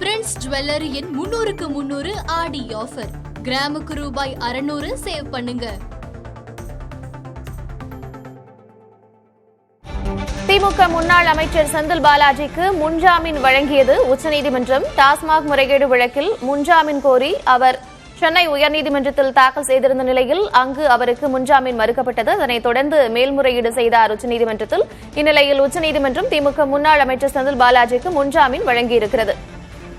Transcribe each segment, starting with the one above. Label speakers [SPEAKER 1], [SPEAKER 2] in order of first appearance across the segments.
[SPEAKER 1] Prince ஜுவல்லரியின் 300க்கு 300 ஆடி offer. கிராமுக்கு ரூபாய் 600 சேவ் பண்ணுங்க.
[SPEAKER 2] திமுக முன்னாள் அமைச்சர் செந்தில் பாலாஜிக்கு முன்ஜாமீன் வழங்கியது உச்சநீதிமன்றம். டாஸ்மாக் முறைகேடு வழக்கில் முன்ஜாமீன் கோரி அவர் சென்னை உயர்நீதிமன்றத்தில் தாக்கல் செய்திருந்த நிலையில் அங்கு அவருக்கு முன்ஜாமீன் மறுக்கப்பட்டது. அதனைத் தொடர்ந்து மேல்முறையீடு செய்தார் உச்சநீதிமன்றத்தில். இந்நிலையில் உச்சநீதிமன்றம் திமுக முன்னாள் அமைச்சர் செந்தில் பாலாஜிக்கு முன்ஜாமீன் வழங்கியிருக்கிறது.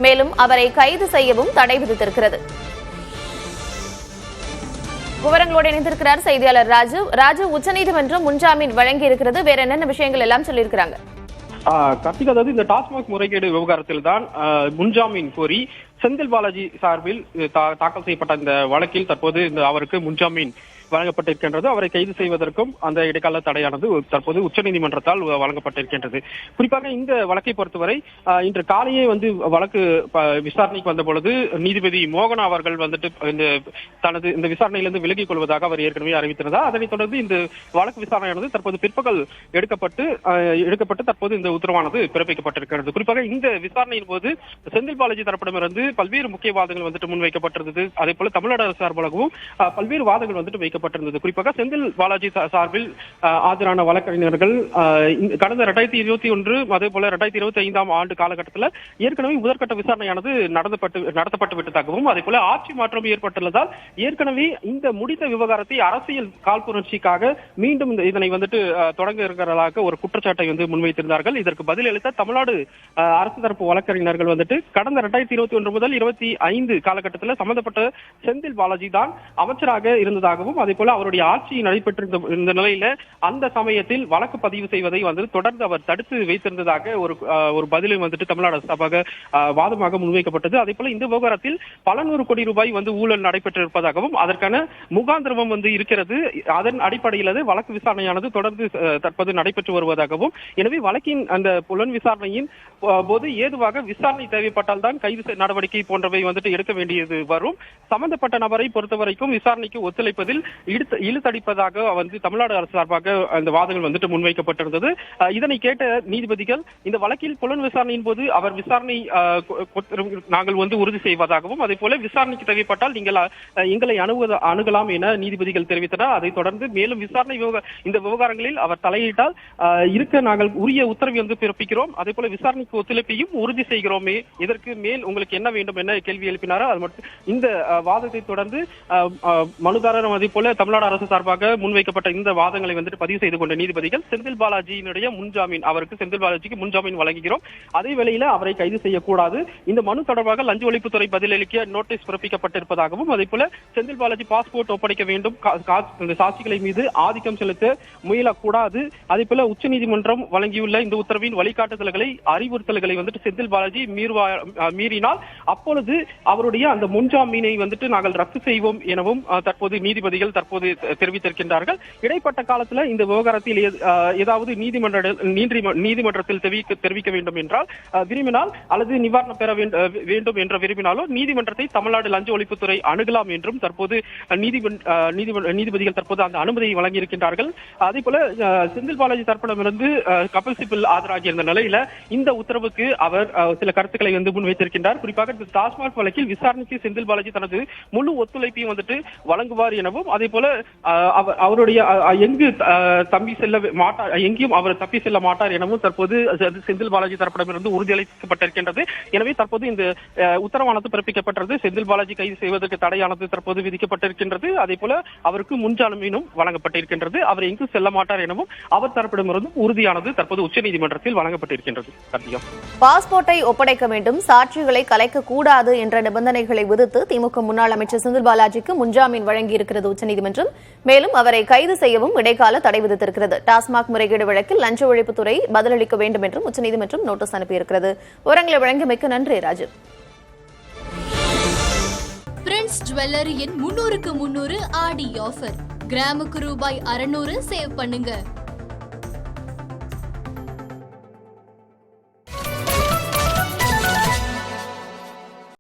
[SPEAKER 2] மேலும் அவரை கைது செய்யவும் தடை விதித்திருக்கிறது. விவரங்களோடு இணைந்திருக்கிறார் செய்தியாளர் ராஜு. உச்சநீதிமன்றம் முன்ஜாமீன் வழங்கி இருக்கிறது. வேற என்னென்ன விஷயங்கள் எல்லாம் சொல்லியிருக்கிறாங்க?
[SPEAKER 3] கார்த்திக், அதாவது இந்த டாஸ்மாக் முறைகேடு விவகாரத்தில் தான் முன்ஜாமீன் கோரி செந்தில் பாலாஜி சார்பில் தாக்கல் செய்யப்பட்ட இந்த வழக்கில் தற்போது அவருக்கு முன்ஜாமீன் வழங்கப்பட்டிருக்கின்றது. அவரை கைது செய்வதற்கும் அந்த இடைக்கால தடையானது தற்போது உச்சநீதிமன்றத்தால் வழங்கப்பட்டிருக்கின்றது. குறிப்பாக இந்த வழக்கை பொறுத்தவரை இன்று காலையே வழக்கு விசாரணைக்கு வந்த பொழுது நீதிபதி மோகனா அவர்கள் தனது இந்த விசாரணையிலிருந்து விலகிக் கொள்வதாக அவர் ஏற்கனவே அறிவித்திருந்தார். அதனைத் தொடர்ந்து இந்த வழக்கு விசாரணையானது தற்போது பிற்பகல் எடுக்கப்பட்டு தற்போது இந்த உத்தரவானது பிறப்பிக்கப்பட்டிருக்கிறது. குறிப்பாக இந்த விசாரணையின் போது செந்தில் பாலாஜி தரப்பிடமிருந்து பல்வேறு முக்கிய வாதங்கள் முன்வைக்கப்பட்டிருந்தது. அதே போல தமிழ்நாடு அரசு சார்பாகவும் பல்வேறு வாதங்கள் வைக்கப்பட்டிருந்தது. குறிப்பாக செந்தில் பாலாஜி சார்பில் ஆஜரான வழக்கறிஞர்கள் கடந்த 2021 அதே போல 2025 ஆண்டு காலகட்டத்தில் ஏற்கனவே முதற்கட்ட விசாரணையானது நடத்தப்பட்டு விட்டதாகவும் அதே போல ஆட்சி மாற்றம் ஏற்பட்டுள்ளதால் ஏற்கனவே இந்த முடித்த விவகாரத்தை அரசியல் காழ்ப்புணர்ச்சிக்காக மீண்டும் இதனை தொடங்க இருக்கிறதாக ஒரு குற்றச்சாட்டை முன்வைத்திருந்தார்கள். இதற்கு பதிலளித்த தமிழ்நாடு அரசு தரப்பு வழக்கறிஞர்கள் கடந்த 2021 முதல் 25 காலகட்டத்தில் சம்பந்தப்பட்ட செந்தில் பாலாஜி தான் அமைச்சராக இருந்ததாகவும் அதே போல அவருடைய ஆட்சி நடைபெற்றிருந்த இந்த நிலையில அந்த சமயத்தில் வழக்கு பதிவு செய்வதை தொடர்ந்து அவர் தடுத்து வைத்திருந்ததாக ஒரு பதிலை தமிழ்நாடு அரசாக வாதமாக முன்வைக்கப்பட்டது. அதே போல இந்த விவகாரத்தில் பல நூறு கோடி ரூபாய் ஊழல் நடைபெற்றிருப்பதாகவும் அதற்கான முகாந்திரமும் இருக்கிறது. அதன் அடிப்படையில் வழக்கு விசாரணையானது தொடர்ந்து தற்போது நடைபெற்று வருவதாகவும் எனவே வழக்கின் அந்த புலன் விசாரணையின் போது ஏதுவாக விசாரணை தேவைப்பட்டால் தான் கைது நடவடிக்கை போன்றவை எடுக்க வேண்டியது வரும். சம்பந்தப்பட்ட நபரை பொறுத்தவரைக்கும் விசாரணைக்கு ஒத்துழைப்பதில் இழுத்தடிப்பதாக தமிழ்நாடு அரசு சார்பாக அந்த வாதங்கள் முன்வைக்கப்பட்டிருந்தது. இதனை கேட்ட நீதிபதிகள் இந்த வழக்கில் புலன் விசாரணையின் போது அவர் விசாரணை நாங்கள் உறுதி செய்வதாகவும் அதே போல விசாரணைக்கு தேவைப்பட்டால் நீங்கள் எங்களை அணுகலாம் என நீதிபதிகள் தெரிவித்தனர். அதைத் தொடர்ந்து மேலும் விசாரணை இந்த விவகாரங்களில் அவர் தலையிட்டால் இருக்க நாங்கள் உரிய உத்தரவை பிறப்பிக்கிறோம். அதே போல விசாரணைக்கு ஒத்துழைப்பையும் உறுதி செய்கிறோமே, இதற்கு மேல் உங்களுக்கு என்ன வேண்டும் என கேள்வி எழுப்பினாரோ அது மட்டும் இந்த வாதத்தை தொடர்ந்து மனுதாரர் அதே போல தமிழ்நாடு அரசு சார்பாக முன்வைக்கப்பட்ட இந்த வாதங்களை பதிவு செய்து கொண்ட நீதிபதிகள் செந்தில் பாலாஜியினுடைய முன்ஜாமீன் அவருக்கு செந்தில் பாலாஜிக்கு முன்ஜாமீன் வழங்குகிறோம். அதே வேளையில அவரை கைது செய்யக்கூடாது. இந்த மனு தொடர்பாக லஞ்ச ஒழிப்புத்துறை பதிலளிக்க நோட்டீஸ் பிறப்பிக்கப்பட்டிருப்பதாகவும் அதே போல செந்தில் பாலாஜி பாஸ்போர்ட் ஒப்படைக்க வேண்டும், சாட்சிகளை மீது ஆதிக்கம் செலுத்த முயலக்கூடாது. அதே போல உச்சநீதிமன்றம் வழங்கியுள்ள இந்த உத்தரவின் வழிகாட்டுதல்களை அறிவுறுத்தல்களை செந்தில் பாலாஜி மீறினால் அப்பொழுது அவருடைய அந்த முன்ஜாமீனை நாங்கள் ரத்து செய்வோம் எனவும் தற்போது நீதிபதிகள் தெரிவித்திருக்கின்றார்கள். இடைப்பட்ட காலத்தில் இந்த விவகாரத்தில் ஏதாவது நீதிமன்றத்தில் தெரிவிக்க வேண்டும் என்றால் விரும்பினால் அல்லது நிவாரணம் பெற வேண்டும் என்ற விரும்பினாலோ நீதிமன்றத்தை தமிழ்நாடு லஞ்ச ஒழிப்புத்துறை அணுகலாம் என்றும் தற்போது நீதிபதிகள் தற்போது அந்த அனுமதியை வழங்கியிருக்கின்றார்கள். அதே போல செந்தில் பாலாஜி தரப்பிடமிருந்து கபில் சிபில் ஆஜராகியிருந்த நிலையில இந்த உத்தரவுக்கு அவர் சில கருத்துக்களை முன்வைத்திருக்கின்றார். குறிப்பாக டாஸ்மாக் வழக்கில் விசாரணைக்கு செந்தில் பாலாஜி தனது முழு ஒத்துழைப்பையும் வழங்குவார் எனவும் அதே போல அவருடைய எங்கேயும் அவர் தப்பி செல்ல மாட்டார் எனவும் தற்போது செந்தில் பாலாஜி தரப்பிடமிருந்து உறுதியளிக்கப்பட்டிருக்கின்றது. எனவே தற்போது இந்த உத்தரவானது பிறப்பிக்கப்பட்டது. செந்தில் பாலாஜி கைது செய்வதற்கு தடையானது தற்போது விதிக்கப்பட்டிருக்கின்றது. அதே போல அவருக்கு முன்ஜாமீனும் வழங்கப்பட்டிருக்கின்றது. அவர் எங்கு செல்ல மாட்டார் எனவும் அவர் தரப்பிடமிருந்து உறுதியானது தற்போது உச்சநீதிமன்றத்தில் வழங்கப்பட்டிருக்கின்றது.
[SPEAKER 2] பாஸ்போர்ட்டை ஒப்படைக்க வேண்டும், சாட்சிகளை கலைக்க கூடாது என்ற நிபந்தனைகளை விதித்து திமுக முன்னாள் அமைச்சர் செந்தில் பாலாஜிக்கு முன்ஜாமீன் வழங்கியிருக்கிறது உச்சநீதிமன்றம். மேலும் அவரை கைது செய்யவும் இடைக்கால தடை விதித்திருக்கிறது. டாஸ்மாக் முறைகேடு வழக்கில் லஞ்ச ஒழிப்புத்துறை பதிலளிக்க வேண்டும் என்றும் உச்சநீதிமன்றம் நோட்டீஸ் அனுப்பியிருக்கிறது. விவரங்களை வழங்கியமைக்கு நன்றி ராஜு.
[SPEAKER 1] பிரின்ஸ் ஜுவல்லரியின் 300க்கு 300 ஆடி ஆஃபர். கிராமுக்கு ரூபாய் 600 சேவ் பண்ணுங்க.